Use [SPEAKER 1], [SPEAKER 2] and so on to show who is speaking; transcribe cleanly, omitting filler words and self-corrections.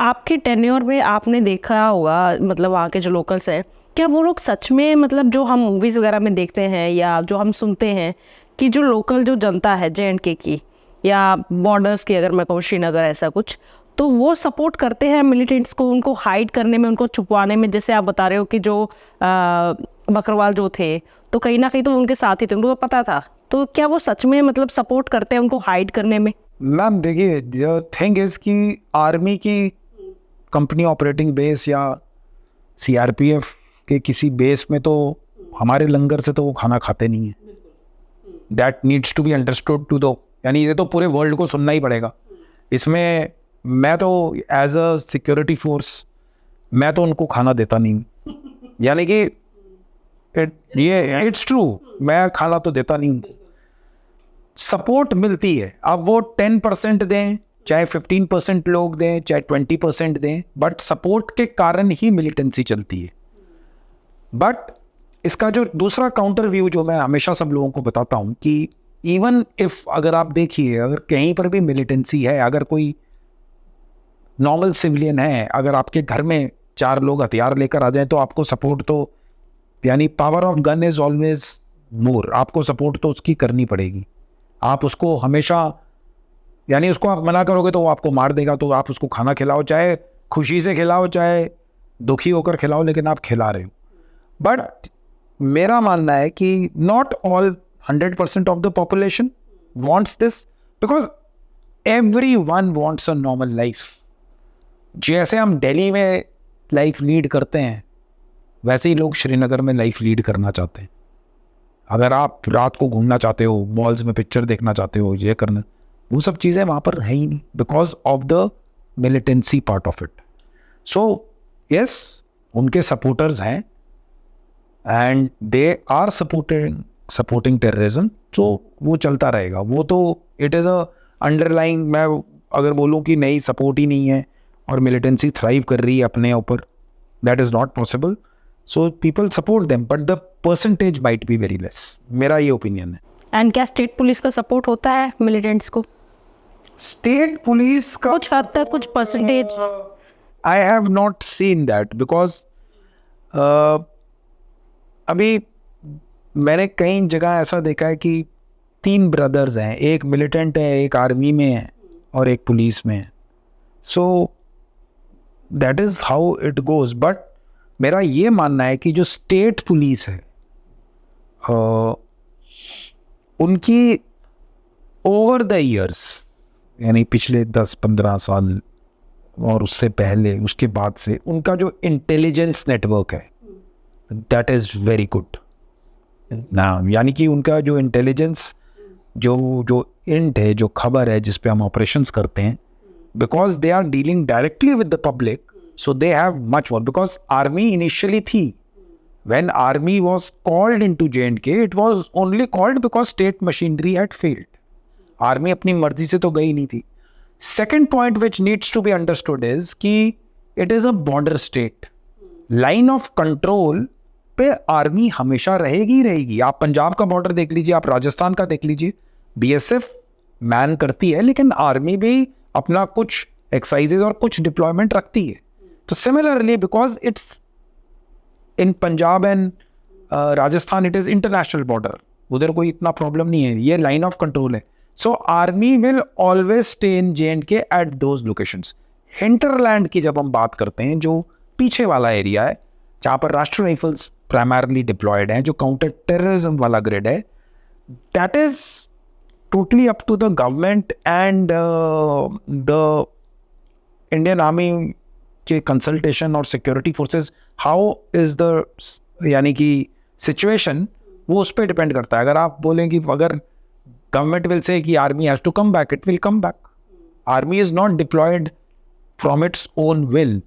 [SPEAKER 1] आपके टेन्योर में आपने देखा होगा, मतलब वहाँ के जो लोकल्स हैं, क्या वो लोग सच में, मतलब जो हम मूवीज़ वगैरह में देखते हैं या जो हम सुनते हैं कि जो लोकल जो जनता है जे.एंड.के की या बॉर्डर्स की, अगर मैं कहूँ श्रीनगर ऐसा कुछ, तो वो सपोर्ट करते हैं मिलिटेंट्स को, उनको हाइड करने में, उनको छुपवाने में? जैसे आप बता रहे हो कि जो बकरवाल जो थे तो कहीं ना कहीं तो उनके साथ ही थे, उनको पता था, तो क्या वो सच में मतलब सपोर्ट करते हैं उनको हाइड करने में?
[SPEAKER 2] मैम देखिए, जो थिंग इज कि आर्मी की कंपनी ऑपरेटिंग बेस या सीआरपीएफ के किसी बेस में तो हमारे लंगर से तो वो खाना खाते नहीं है. That needs to be understood too दो, यानी ये तो पूरे वर्ल्ड को सुनना ही पड़ेगा. इसमें मैं तो एज अ सिक्योरिटी फोर्स मैं तो उनको खाना देता नहीं, यानी कि ये इट्स ट्रू, मैं खाना तो देता नहीं. सपोर्ट मिलती है, अब वो 10% दें, चाहे 15% लोग दें, चाहे 20% दें, बट सपोर्ट के कारण ही मिलिटेंसी चलती है. बट इसका जो दूसरा काउंटर व्यू जो मैं हमेशा सब लोगों को बताता हूं कि इवन इफ, अगर आप देखिए, अगर कहीं पर भी मिलिटेंसी है, अगर कोई नॉर्मल सिविलियन है, अगर आपके घर में 4 लोग हथियार लेकर आ जाएं तो आपको सपोर्ट तो, यानी power of gun is always more, आपको सपोर्ट तो उसकी करनी पड़ेगी. आप उसको हमेशा, यानी उसको आप मना करोगे तो वो आपको मार देगा, तो आप उसको खाना खिलाओ, चाहे खुशी से खिलाओ चाहे दुखी होकर खिलाओ, लेकिन आप खिला रहे हो. बट मेरा मानना है कि not all 100% of the population wants this, because everyone wants a normal life. जैसे हम दिल्ली में लाइफ लीड करते हैं, वैसे ही लोग श्रीनगर में लाइफ लीड करना चाहते हैं. अगर आप रात को घूमना चाहते हो, मॉल्स में पिक्चर देखना चाहते हो, ये करना, वो सब चीज़ें वहाँ पर है ही नहीं, because of the militancy part of it. So yes, उनके सपोर्टर्स हैं and they are supporting terrorism, तो वो चलता रहेगा. वो तो इट इज़ अ अंडरलाइंग, मैं अगर बोलूँ कि नहीं सपोर्ट ही नहीं है और मिलिटेंसी थ्राइव कर रही है अपने ऊपर, that is not possible. So people support them, but the percentage might be very less, मेरा ये ओपिनियन है.
[SPEAKER 1] एंड क्या स्टेट पुलिस का सपोर्ट होता है मिलिटेंट्स को?
[SPEAKER 2] स्टेट पुलिस का
[SPEAKER 1] कुछ हद तक, कुछ percentage?
[SPEAKER 2] I have not seen that, because अभी मैंने कई जगह ऐसा देखा है कि 3 ब्रदर्स हैं, एक मिलिटेंट है, एक आर्मी में है और एक पुलिस में है. So that is how it goes. But मेरा ये मानना है कि जो स्टेट पुलिस है, उनकी ओवर द ईयर्स, यानी पिछले 10-15 साल और उससे पहले, उसके बाद से उनका जो इंटेलिजेंस नेटवर्क है, दैट इज़ वेरी गुड ना. यानी कि उनका जो इंटेलिजेंस, जो इंट है, जो खबर है जिस पे हम ऑपरेशंस करते हैं, because they are dealing directly with the public, so they have much more. Because army initially थी, when army was called into J&K, it was only called because state machinery had failed. Army अपनी मर्जी से तो गई नहीं थी. Second point which needs to be understood is कि it is a border state. Line of control पे army हमेशा रहेगी रहेगी. आप पंजाब का बॉर्डर देख लीजिए, आप राजस्थान का देख लीजिए, BSF मैन करती है, लेकिन आर्मी भी अपना कुछ एक्सरसाइजेज और कुछ डिप्लॉयमेंट रखती है. तो similarly, because it's in Punjab and Rajasthan, it is international border, उधर कोई इतना प्रॉब्लम नहीं है, ये लाइन ऑफ कंट्रोल है. So army will always stay in J&K at those locations. Hinterland की जब हम बात करते हैं, जो पीछे वाला एरिया है जहाँ पर राष्ट्रीय राइफल्स प्राइमरली डिप्लॉयड हैं, जो काउंटर टेररिज्म वाला ग्रिड है, that is totally up to the government and the Indian army के कंसल्टेशन और security forces. How is the, यानी कि सिचुएशन, वो उस पर डिपेंड करता है. अगर आप बोलें कि अगर गवर्नमेंट विल से कि army has to come back, it will come back. Army is not deployed from its own will.